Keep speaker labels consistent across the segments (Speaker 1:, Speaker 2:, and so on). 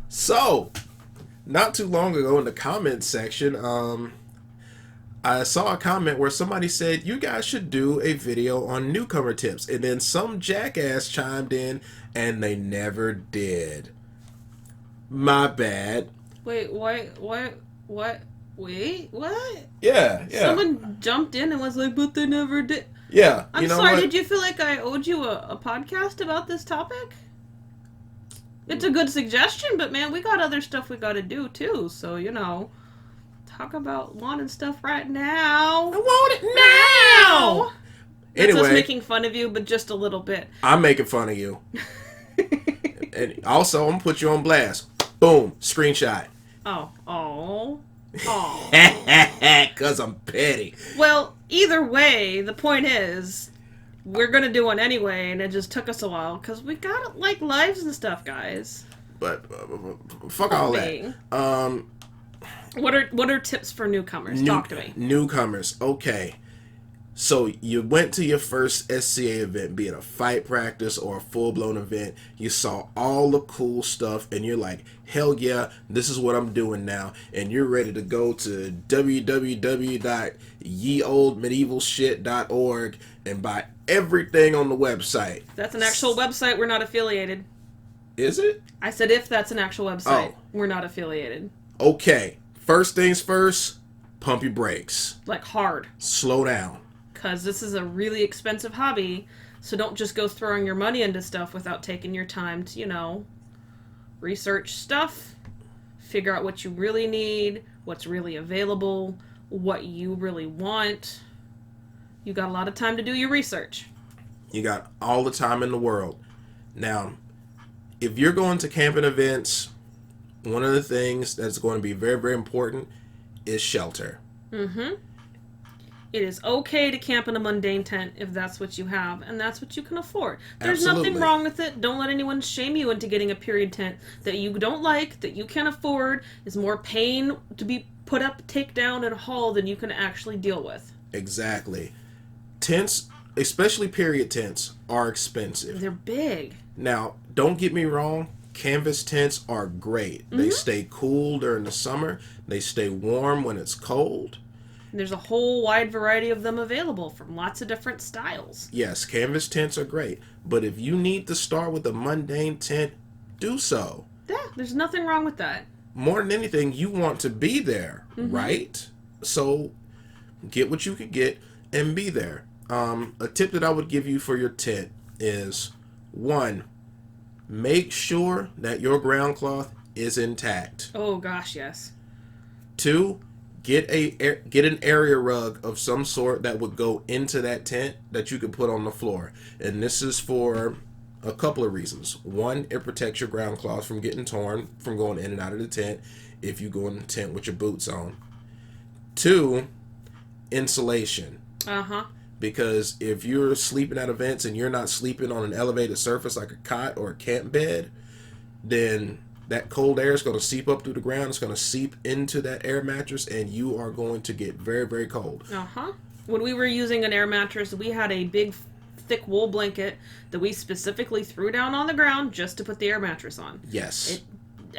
Speaker 1: So, not too long ago in the comments section, I saw a comment where somebody said, you guys should do a video on newcomer tips. And then some jackass chimed in and they never did. My bad.
Speaker 2: Wait, what? Wait, what?
Speaker 1: Yeah.
Speaker 2: Someone jumped in and was like, but they never did.
Speaker 1: Yeah.
Speaker 2: I'm sorry, did you feel like I owed you a podcast about this topic? It's a good suggestion, but man, we got other stuff we gotta do too, so, talk about wanting stuff right now.
Speaker 1: I want it now!
Speaker 2: That's
Speaker 1: Anyway,
Speaker 2: us making fun of you, but just a little bit.
Speaker 1: I'm making fun of you. And also, I'm gonna put you on blast. Boom. Screenshot.
Speaker 2: Oh.
Speaker 1: Because I'm petty.
Speaker 2: Well, either way, the point is, we're gonna do one anyway, and it just took us a while, because we got, lives and stuff, guys.
Speaker 1: But, fuck all that.
Speaker 2: What are tips for newcomers? Talk to me.
Speaker 1: Newcomers. Okay. So you went to your first SCA event, be it a fight practice or a full-blown event. You saw all the cool stuff, and you're like, hell yeah, this is what I'm doing now. And you're ready to go to www.yeoldmedievalshit.org and buy everything on the website.
Speaker 2: That's an actual website. We're not affiliated.
Speaker 1: Is it?
Speaker 2: I said if that's an actual website. We're not affiliated.
Speaker 1: Okay. First things first, pump your brakes.
Speaker 2: Hard.
Speaker 1: Slow down.
Speaker 2: Because this is a really expensive hobby, so don't just go throwing your money into stuff without taking your time to, research stuff, figure out what you really need, what's really available, what you really want. You got a lot of time to do your research.
Speaker 1: You got all the time in the world. Now, if you're going to camping events, one of the things that's going to be very, very important is shelter.
Speaker 2: Mm-hmm. It is okay to camp in a mundane tent if that's what you have, and that's what you can afford. There's
Speaker 1: Absolutely.
Speaker 2: nothing wrong with it. Don't let anyone shame you into getting a period tent that you don't like, that you can't afford, is more pain to be put up, take down, and haul than you can actually deal with.
Speaker 1: Exactly. Tents, especially period tents, are expensive.
Speaker 2: They're big.
Speaker 1: Now, don't get me wrong. Canvas tents are great. Mm-hmm. They stay cool during the summer. They stay warm when it's cold.
Speaker 2: There's a whole wide variety of them available from lots of different styles.
Speaker 1: Yes, canvas tents are great. But if you need to start with a mundane tent, do so.
Speaker 2: Yeah, there's nothing wrong with that.
Speaker 1: More than anything, you want to be there, right? So get what you can get and be there. A tip that I would give you for your tent is, 1, make sure that your ground cloth is intact.
Speaker 2: Oh gosh, yes.
Speaker 1: 2, get an area rug of some sort that would go into that tent that you could put on the floor. And this is for a couple of reasons. 1, it protects your ground cloth from getting torn from going in and out of the tent if you go in the tent with your boots on. 2, insulation.
Speaker 2: Uh-huh.
Speaker 1: Because if you're sleeping at events and you're not sleeping on an elevated surface like a cot or a camp bed, then that cold air is going to seep up through the ground. It's going to seep into that air mattress, and you are going to get very, very cold.
Speaker 2: Uh-huh. When we were using an air mattress, we had a big, thick wool blanket that we specifically threw down on the ground just to put the air mattress on.
Speaker 1: Yes.
Speaker 2: It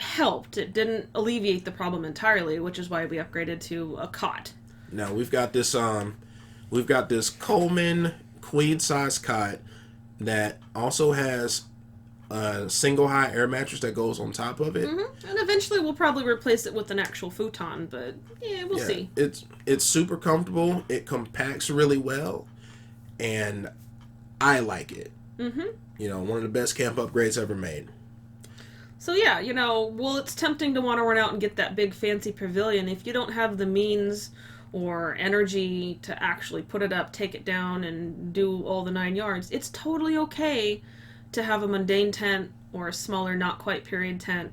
Speaker 2: helped. It didn't alleviate the problem entirely, which is why we upgraded to a cot.
Speaker 1: Now, we've got this Coleman queen-size cot that also has a single high air mattress that goes on top of it.
Speaker 2: Mm-hmm. And eventually we'll probably replace it with an actual futon, but we'll see.
Speaker 1: It's super comfortable. It compacts really well, and I like it. Mm-hmm. One of the best camp upgrades ever made.
Speaker 2: So yeah, it's tempting to want to run out and get that big fancy pavilion. If you don't have the means or energy to actually put it up, take it down, and do all the 9 yards, it's totally okay to have a mundane tent or a smaller, not quite period tent.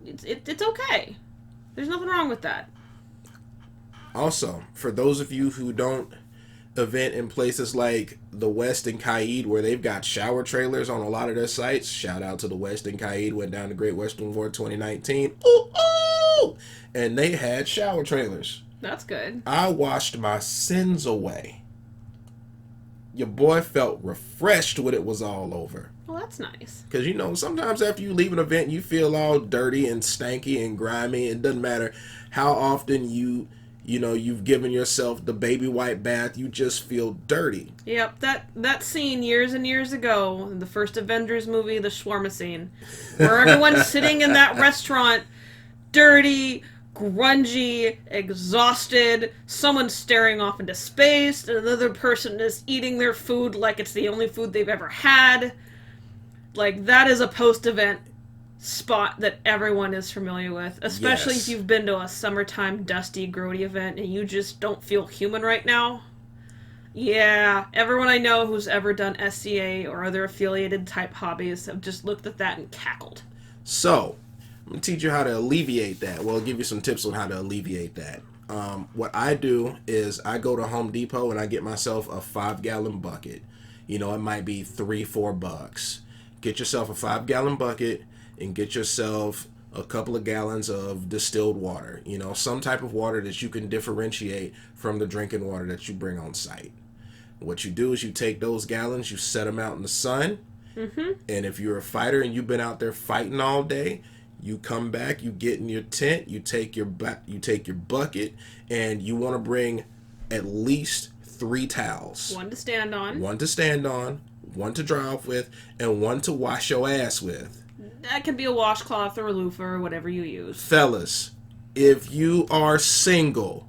Speaker 2: It's okay. There's nothing wrong with that.
Speaker 1: Also, for those of you who don't event in places like the West and Kaid, where they've got shower trailers on a lot of their sites, shout out to the West and Kaid, went down to Great Western War 2019. Ooh, ooh! And they had shower trailers.
Speaker 2: That's good.
Speaker 1: I washed my sins away. Your boy felt refreshed when it was all over.
Speaker 2: Well, that's nice.
Speaker 1: Because, sometimes after you leave an event, you feel all dirty and stanky and grimy. It doesn't matter how often you've given yourself the baby wipe bath, you just feel dirty.
Speaker 2: Yep, that scene years and years ago, in the first Avengers movie, the shawarma scene, where everyone's sitting in that restaurant, dirty, grungy, exhausted, someone's staring off into space, and another person is eating their food like it's the only food they've ever had. Like, that is a post-event spot that everyone is familiar with, especially
Speaker 1: Yes.
Speaker 2: if you've been to a summertime dusty, grody event and you just don't feel human right now. Yeah, everyone I know who's ever done SCA or other affiliated type hobbies have just looked at that and cackled.
Speaker 1: So, I'm going to teach you how to alleviate that. Well, I'll give you some tips on how to alleviate that. What I do is I go to Home Depot and I get myself a 5-gallon bucket. It might be $3-4. Get yourself a 5-gallon bucket and get yourself a couple of gallons of distilled water. Some type of water that you can differentiate from the drinking water that you bring on site. What you do is you take those gallons, you set them out in the sun, and if you're a fighter and you've been out there fighting all day, you come back, you get in your tent, you take your bucket, and you want to bring at least 3 towels.
Speaker 2: One to stand on.
Speaker 1: One to stand on, one to dry off with, and one to wash your ass with.
Speaker 2: That could be a washcloth or a loofah or whatever you use.
Speaker 1: Fellas, if you are single,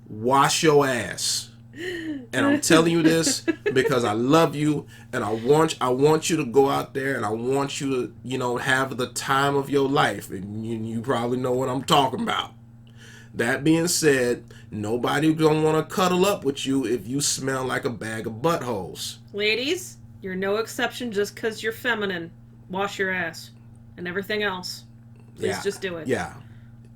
Speaker 1: wash your ass. And I'm telling you this because I love you, and I want you to go out there, and I want you to, have the time of your life. And you probably know what I'm talking about. That being said, nobody gonna want to cuddle up with you if you smell like a bag of buttholes.
Speaker 2: Ladies, you're no exception just because you're feminine. Wash your ass. And everything else. Please just do it.
Speaker 1: Yeah.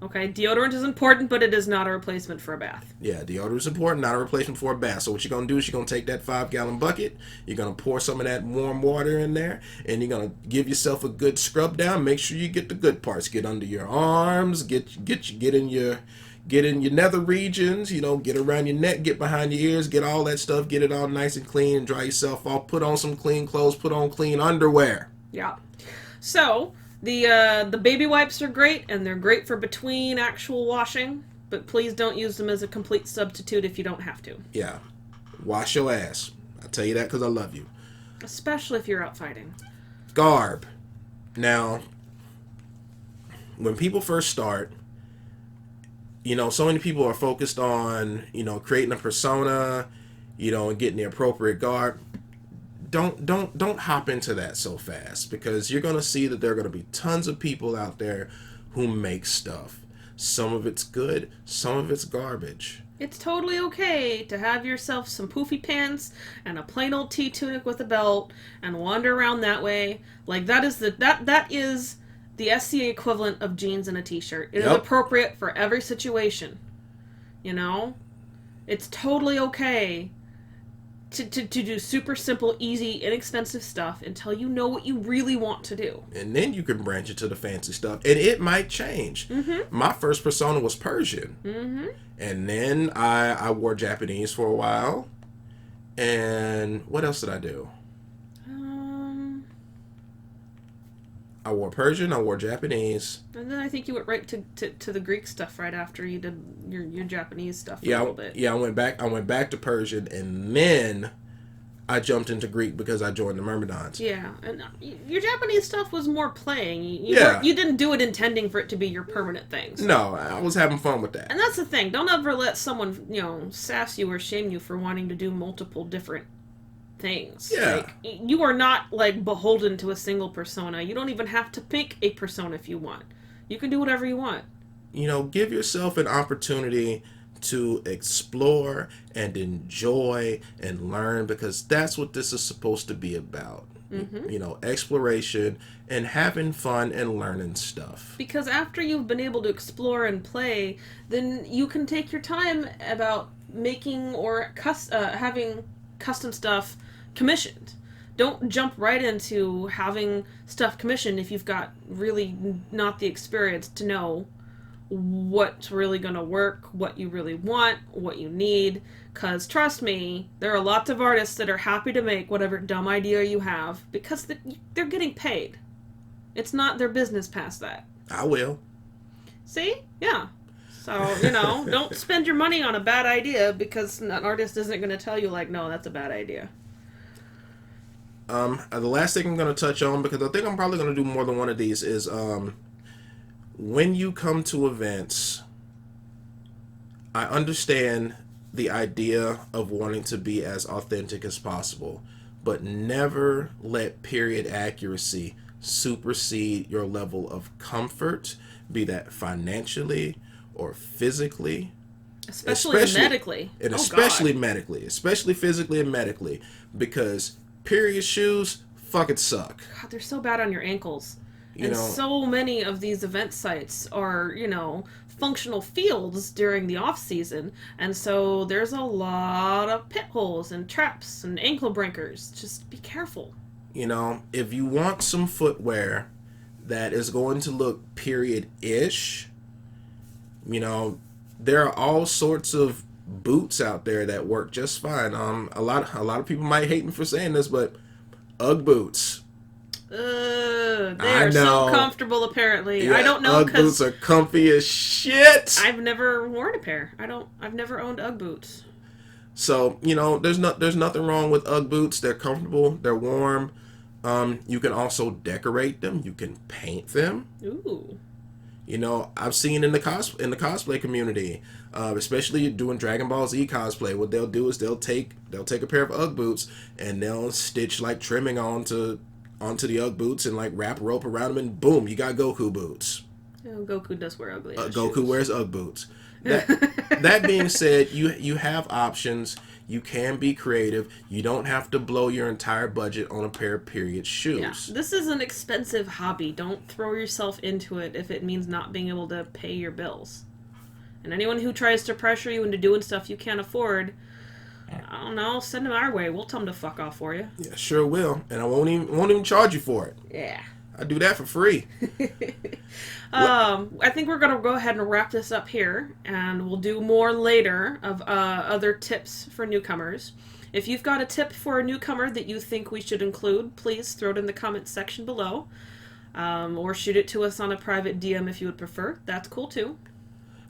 Speaker 2: Okay, deodorant is important, but it is not a replacement for a bath.
Speaker 1: Yeah, deodorant is important, not a replacement for a bath. So what you're going to do is you're going to take that 5-gallon bucket, you're going to pour some of that warm water in there, and you're going to give yourself a good scrub down. Make sure you get the good parts. Get under your arms, get in your nether regions, get around your neck, get behind your ears, get all that stuff, get it all nice and clean, and dry yourself off. Put on some clean clothes, put on clean underwear.
Speaker 2: Yeah. So, the baby wipes are great, and they're great for between actual washing, but please don't use them as a complete substitute if you don't have to.
Speaker 1: Yeah. Wash your ass. I tell you that because I love you.
Speaker 2: Especially if you're out fighting.
Speaker 1: Garb. Now, when people first start, so many people are focused on, creating a persona, and getting the appropriate garb. Don't hop into that so fast, because you're going to see that there are going to be tons of people out there who make stuff. Some of it's good, some of it's garbage.
Speaker 2: It's totally okay to have yourself some poofy pants and a plain old T-tunic with a belt and wander around that way. Like, that is the SCA equivalent of jeans and a t-shirt. It is appropriate for every situation. It's totally okay to do super simple, easy, inexpensive stuff until you know what you really want to do.
Speaker 1: And then you can branch into the fancy stuff. And it might change. Mm-hmm. My first persona was Persian. Mm-hmm. And then I wore Japanese for a while. And what else did I do? I wore Persian, I wore Japanese.
Speaker 2: And then I think you went right to the Greek stuff right after you did your Japanese stuff a little bit.
Speaker 1: Yeah, I went back to Persian, and then I jumped into Greek because I joined the Myrmidons.
Speaker 2: Yeah, and your Japanese stuff was more playing. You didn't do it intending for it to be your permanent things.
Speaker 1: No, I was having fun with that.
Speaker 2: And that's the thing. Don't ever let someone, sass you or shame you for wanting to do multiple different things.
Speaker 1: Yeah.
Speaker 2: Like, you are not, beholden to a single persona. You don't even have to pick a persona if you want. You can do whatever you want.
Speaker 1: Give yourself an opportunity to explore and enjoy and learn, because that's what this is supposed to be about. Mm-hmm. Exploration and having fun and learning stuff.
Speaker 2: Because after you've been able to explore and play, then you can take your time about making or having custom stuff commissioned. Don't jump right into having stuff commissioned if you've got really not the experience to know what's really going to work, what you really want, what you need. Because trust me, there are lots of artists that are happy to make whatever dumb idea you have because they're getting paid. It's not their business past that.
Speaker 1: I will.
Speaker 2: See? Yeah. So, don't spend your money on a bad idea because an artist isn't going to tell you, like, no, that's a bad idea.
Speaker 1: The last thing I'm going to touch on, because I think I'm probably going to do more than one of these, is when you come to events, I understand the idea of wanting to be as authentic as possible, but never let period accuracy supersede your level of comfort, be that financially or physically.
Speaker 2: Especially medically.
Speaker 1: And
Speaker 2: oh,
Speaker 1: especially
Speaker 2: God.
Speaker 1: medically. Especially physically and medically. Because period shoes fucking suck.
Speaker 2: God, they're so bad on your ankles. So many of these event sites are, functional fields during the off season, and so there's a lot of pit holes and traps and ankle breakers. Just be careful.
Speaker 1: If you want some footwear that is going to look period-ish, there are all sorts of boots out there that work just fine. A lot of people might hate me for saying this, but UGG boots.
Speaker 2: They are so comfortable, apparently.
Speaker 1: Yeah,
Speaker 2: I don't know,
Speaker 1: UGG boots are comfy as shit.
Speaker 2: I've never worn a pair. I've never owned UGG boots.
Speaker 1: So, there's nothing wrong with UGG boots. They're comfortable. They're warm. You can also decorate them. You can paint them.
Speaker 2: Ooh.
Speaker 1: I've seen in the cosplay community, especially doing Dragon Ball Z cosplay, what they'll do is they'll take a pair of UGG boots and they'll stitch like trimming onto the UGG boots and like wrap rope around them, and boom, you got Goku boots.
Speaker 2: Goku does wear ugly
Speaker 1: Goku
Speaker 2: shoes.
Speaker 1: wears UGG boots. That being said, you have options. You can be creative. You don't have to blow your entire budget on a pair of period shoes.
Speaker 2: Yeah, this is an expensive hobby. Don't throw yourself into it if it means not being able to pay your bills. And anyone who tries to pressure you into doing stuff you can't afford, I don't know, send them our way. We'll tell them to fuck off for you.
Speaker 1: Yeah, sure will. And I won't even charge you for it.
Speaker 2: Yeah.
Speaker 1: I do that for free.
Speaker 2: I think we're going to go ahead and wrap this up here, and we'll do more later of other tips for newcomers. If you've got a tip for a newcomer that you think we should include, please throw it in the comments section below, or shoot it to us on a private DM if you would prefer. That's cool too.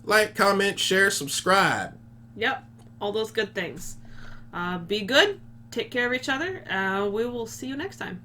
Speaker 1: Like, comment, share, subscribe.
Speaker 2: Yep, all those good things. Be good, take care of each other, we will see you next time.